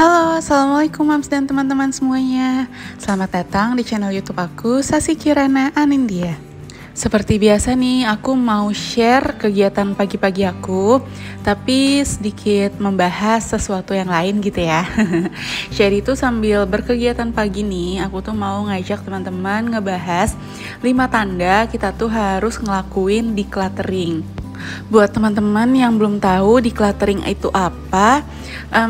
Halo, assalamualaikum mams dan teman-teman semuanya. Selamat datang di channel YouTube aku, Sasi Kirana Anindya. Seperti biasa nih, aku mau share kegiatan pagi-pagi aku, tapi sedikit membahas sesuatu yang lain gitu ya. Share itu sambil berkegiatan pagi nih, aku tuh mau ngajak teman-teman ngebahas 5 tanda kita tuh harus ngelakuin decluttering. Buat teman-teman yang belum tahu decluttering itu apa,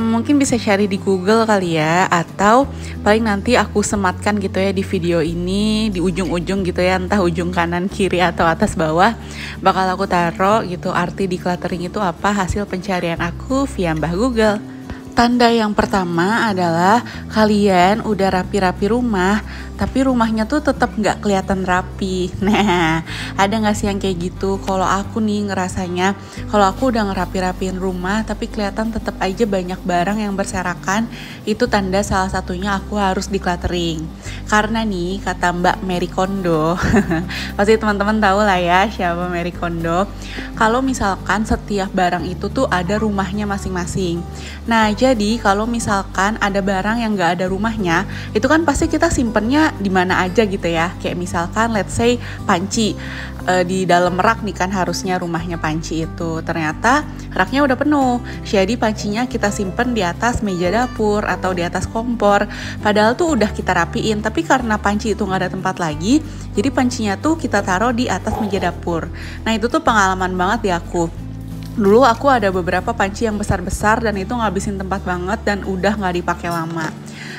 mungkin bisa cari di Google kali ya, atau paling nanti aku sematkan gitu ya di video ini di ujung-ujung gitu ya, entah ujung kanan kiri atau atas bawah bakal aku taruh gitu arti decluttering itu apa hasil pencarian aku via Mbah Google. Tanda yang pertama adalah kalian udah rapi-rapi rumah, tapi rumahnya tuh tetap nggak kelihatan rapi. Nah, ada nggak sih yang kayak gitu? Kalau aku nih ngerasanya, kalau aku udah ngerapi-rapiin rumah, tapi kelihatan tetap aja banyak barang yang berserakan, itu tanda salah satunya aku harus decluttering. Karena nih, kata Mbak Marie Kondo, pasti teman-teman tahu lah ya siapa Marie Kondo. Kalau misalkan setiap barang itu tuh ada rumahnya masing-masing. Nah, jadi kalau misalkan ada barang yang nggak ada rumahnya, itu kan pasti kita simpennya di mana aja gitu ya. Kayak misalkan let's say panci di dalam rak nih kan harusnya rumahnya panci itu. Ternyata raknya udah penuh. Jadi pancinya kita simpen di atas meja dapur atau di atas kompor. Padahal tuh udah kita rapiin, tapi karena panci itu nggak ada tempat lagi, jadi pancinya tuh kita taruh di atas meja dapur. Nah, itu tuh pengalaman banget di aku. Dulu aku ada beberapa panci yang besar-besar dan itu ngabisin tempat banget dan udah nggak dipakai lama.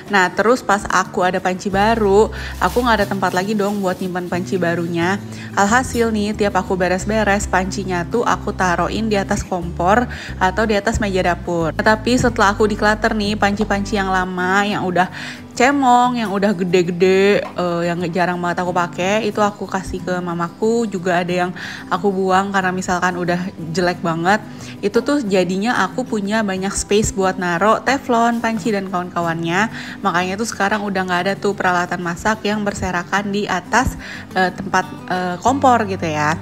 Nah, terus pas aku ada panci baru, aku nggak ada tempat lagi dong buat nyimpan panci barunya. Alhasil nih, tiap aku beres-beres, pancinya tuh aku taruhin di atas kompor atau di atas meja dapur. Tapi setelah aku declutter nih, panci-panci yang lama, yang udah cemong, yang udah gede-gede, yang jarang banget aku pakai, itu aku kasih ke mamaku. Juga ada yang aku buang karena misalkan udah jelek banget. Itu tuh jadinya aku punya banyak space buat naruh teflon, panci dan kawan-kawannya. Makanya tuh sekarang udah nggak ada tuh peralatan masak yang berserakan di atas tempat kompor gitu ya.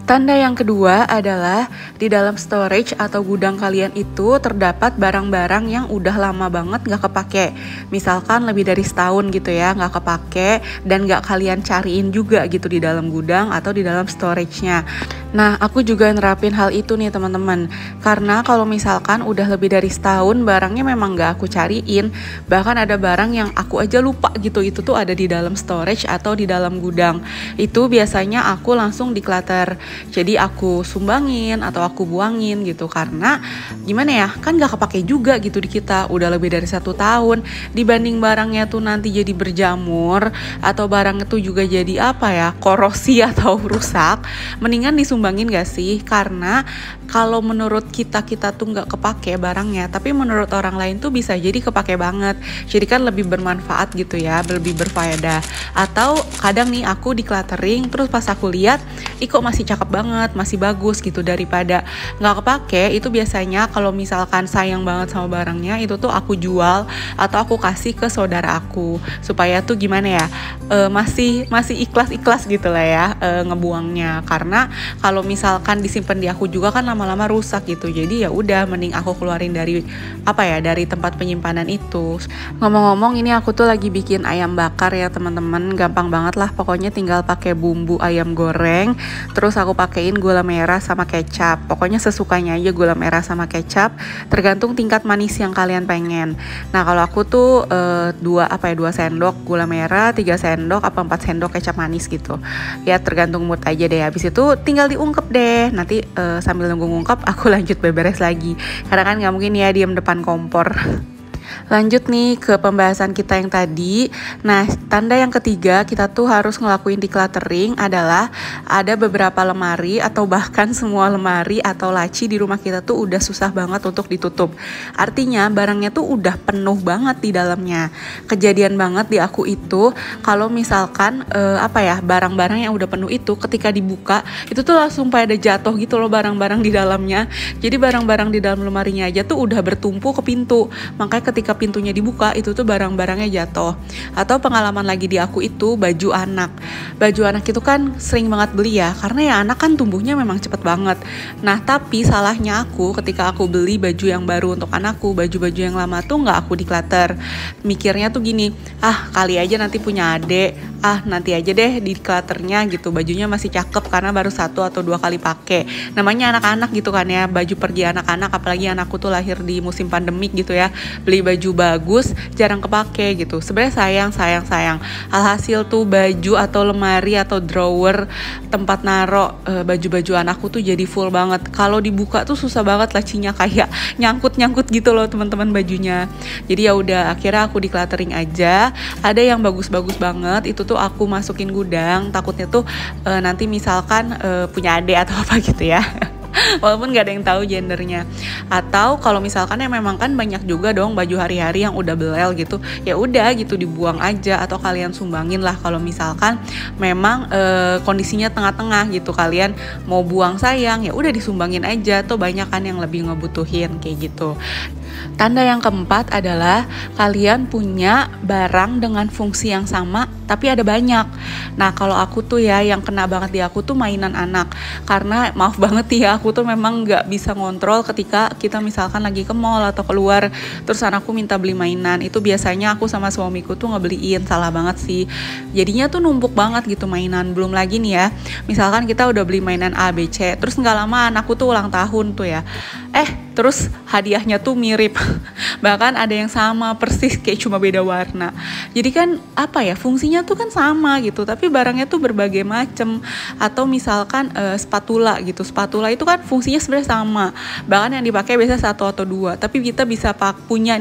Tanda yang kedua adalah di dalam storage atau gudang kalian itu terdapat barang-barang yang udah lama banget gak kepake. Misalkan lebih dari setahun gitu ya gak kepake dan gak kalian cariin juga gitu di dalam gudang atau di dalam storage-nya. Nah, aku juga nerapin hal itu nih teman-teman. Karena kalau misalkan udah lebih dari setahun barangnya memang gak aku cariin, bahkan ada barang yang aku aja lupa gitu, itu tuh ada di dalam storage atau di dalam gudang. Itu biasanya aku langsung declutter. Jadi aku sumbangin atau aku buangin gitu. Karena gimana ya, kan gak kepake juga gitu di kita. Udah lebih dari 1 tahun. Dibanding barangnya tuh nanti jadi berjamur atau barang itu juga jadi apa ya, korosi atau rusak, mendingan disumbangin gak sih? Karena kalau menurut kita tuh gak kepake barangnya, tapi menurut orang lain tuh bisa jadi kepake banget. Jadi kan lebih bermanfaat gitu ya, lebih berfaedah. Atau kadang nih aku decluttering, terus pas aku lihat, kok masih cakep banget, masih bagus gitu, daripada gak kepake. Itu biasanya kalau misalkan sayang banget sama barangnya, itu tuh aku jual atau aku kasih ke saudara aku, supaya tuh gimana ya, masih ikhlas gitu lah ya ngebuangnya. Karena kalau misalkan disimpan di aku juga kan lama-lama rusak gitu. Jadi ya udah mending aku keluarin dari dari tempat penyimpanan itu. Ngomong-ngomong, ini aku tuh lagi bikin ayam bakar ya teman-teman. Gampang banget lah, pokoknya tinggal pakai bumbu ayam goreng, terus aku pakein gula merah sama kecap. Pokoknya sesukanya aja gula merah sama kecap, tergantung tingkat manis yang kalian pengen. Nah, kalau aku tuh 2 sendok gula merah, 3 sendok apa 4 sendok kecap manis gitu. Ya tergantung mood aja deh. Habis itu tinggal diungkep deh. Nanti sambil nunggu ngungkep aku lanjut beberes lagi. Karena kan nggak mungkin ya diem depan kompor. Lanjut nih ke pembahasan kita yang tadi. Nah, tanda yang ketiga kita tuh harus ngelakuin decluttering adalah ada beberapa lemari atau bahkan semua lemari atau laci di rumah kita tuh udah susah banget untuk ditutup. Artinya barangnya tuh udah penuh banget di dalamnya. Kejadian banget di aku itu kalau misalkan barang-barang yang udah penuh itu ketika dibuka itu tuh langsung pada jatuh gitu loh barang-barang di dalamnya. Jadi barang-barang di dalam lemarinya aja tuh udah bertumpu ke pintu. Makanya ketika pintunya dibuka itu tuh barang-barangnya jatuh. Atau pengalaman lagi di aku itu baju anak. Baju anak itu kan sering banget beli ya, karena ya anak kan tumbuhnya memang cepet banget. Nah tapi salahnya aku ketika aku beli baju yang baru untuk anakku, baju-baju yang lama tuh nggak aku declutter. Mikirnya tuh gini, kali aja nanti punya adik, nanti aja deh di declutternya gitu, bajunya masih cakep karena baru 1 atau 2 kali pakai. Namanya anak-anak gitu kan ya, baju pergi anak-anak, apalagi anakku tuh lahir di musim pandemik gitu ya, beli baju bagus jarang kepake gitu. Sebenarnya sayang. Alhasil tuh baju atau lemari atau drawer tempat naro baju-baju anakku tuh jadi full banget. Kalau dibuka tuh susah banget lacinya, kayak nyangkut gitu loh teman-teman bajunya. Jadi ya udah, akhirnya aku decluttering aja. Ada yang bagus-bagus banget, itu tuh aku masukin gudang. Takutnya tuh nanti misalkan punya adik atau apa gitu ya. Walaupun gak ada yang tahu gendernya. Atau kalau misalkan ya memang kan banyak juga dong baju hari-hari yang udah belel gitu, ya udah gitu dibuang aja atau kalian sumbangin lah. Kalau misalkan memang kondisinya tengah-tengah gitu, kalian mau buang sayang ya udah disumbangin aja, tuh banyak kan yang lebih ngebutuhin kayak gitu. Tanda yang keempat adalah kalian punya barang dengan fungsi yang sama tapi ada banyak. Nah kalau aku tuh ya, yang kena banget di aku tuh mainan anak. Karena maaf banget ya, aku tuh memang gak bisa ngontrol ketika kita misalkan lagi ke mall atau keluar terus anakku minta beli mainan. Itu biasanya aku sama suamiku tuh ngebeliin, salah banget sih. Jadinya tuh numpuk banget gitu mainan. Belum lagi nih ya, misalkan kita udah beli mainan A, B, C, terus gak lama anakku tuh ulang tahun tuh ya, terus hadiahnya tuh mirip. Bahkan ada yang sama persis, kayak cuma beda warna. Jadi kan apa ya, fungsinya tuh kan sama gitu, tapi barangnya tuh berbagai macam. Atau misalkan spatula gitu. Spatula itu kan fungsinya sebenarnya sama. Bahkan yang dipakai biasanya 1 atau 2, tapi kita bisa punya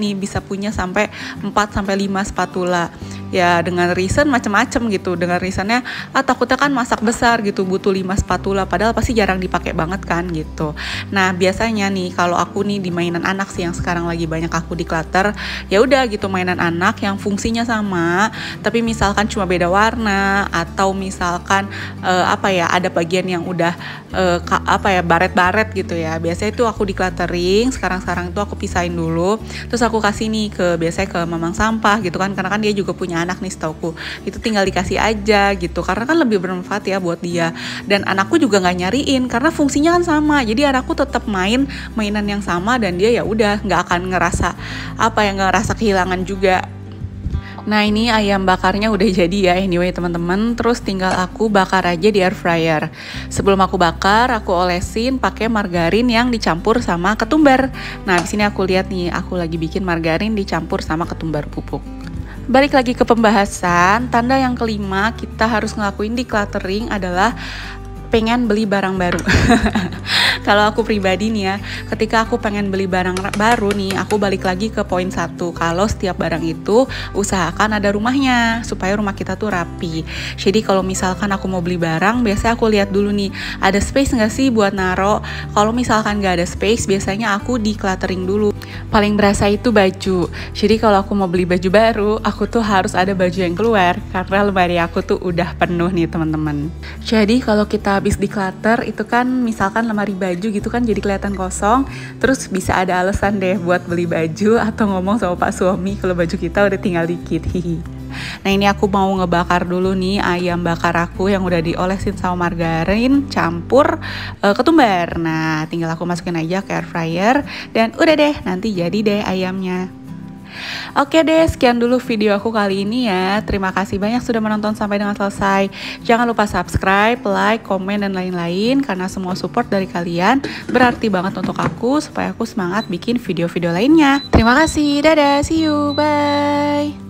sampai 4 sampai 5 spatula. Ya dengan reason macam-macam gitu. Dengan reasonnya takutnya kan masak besar gitu, butuh 5 spatula, padahal pasti jarang dipakai banget kan gitu. Nah biasanya nih kalau aku nih di mainan anak sih yang sekarang lagi banyak aku declutter, ya udah gitu mainan anak yang fungsinya sama tapi misalkan cuma beda warna, atau misalkan ada bagian yang udah baret-baret gitu ya. Biasanya itu aku decluttering, sekarang itu aku pisahin dulu, terus aku kasih nih biasanya ke mamang sampah gitu kan, karena kan dia juga punya anak nih setauku. Itu tinggal dikasih aja gitu, karena kan lebih bermanfaat ya buat dia. Dan anakku juga nggak nyariin karena fungsinya kan sama, jadi anakku tetap mainan yang sama dan dia ya udah nggak akan ngerasa kehilangan juga. Nah ini ayam bakarnya udah jadi ya anyway teman-teman. Terus tinggal aku bakar aja di air fryer. Sebelum aku bakar, aku olesin pakai margarin yang dicampur sama ketumbar. Nah di sini aku lihat nih, aku lagi bikin margarin dicampur sama ketumbar bubuk. Balik lagi ke pembahasan, tanda yang kelima kita harus ngelakuin decluttering adalah pengen beli barang baru. Kalau aku pribadi nih ya, ketika aku pengen beli barang baru nih, aku balik lagi ke poin 1. Kalau setiap barang itu usahakan ada rumahnya, supaya rumah kita tuh rapi. Jadi kalau misalkan aku mau beli barang, biasanya aku lihat dulu nih, ada space nggak sih buat naro. Kalau misalkan nggak ada space, biasanya aku decluttering dulu. Paling berasa itu baju. Jadi kalau aku mau beli baju baru, aku tuh harus ada baju yang keluar, karena lemari aku tuh udah penuh nih teman-teman. Jadi kalau kita habis declutter itu kan misalkan lemari baju gitu kan jadi kelihatan kosong, terus bisa ada alasan deh buat beli baju atau ngomong sama pak suami kalau baju kita udah tinggal dikit. Nah ini aku mau ngebakar dulu nih ayam bakar aku yang udah diolesin sama margarin campur ketumbar. Nah tinggal aku masukin aja ke air fryer dan udah deh, nanti jadi deh ayamnya. Oke deh, sekian dulu video aku kali ini ya. Terima kasih banyak sudah menonton sampai dengan selesai. Jangan lupa subscribe, like, komen, dan lain-lain, karena semua support dari kalian berarti banget untuk aku supaya aku semangat bikin video-video lainnya. Terima kasih, dadah, see you, bye.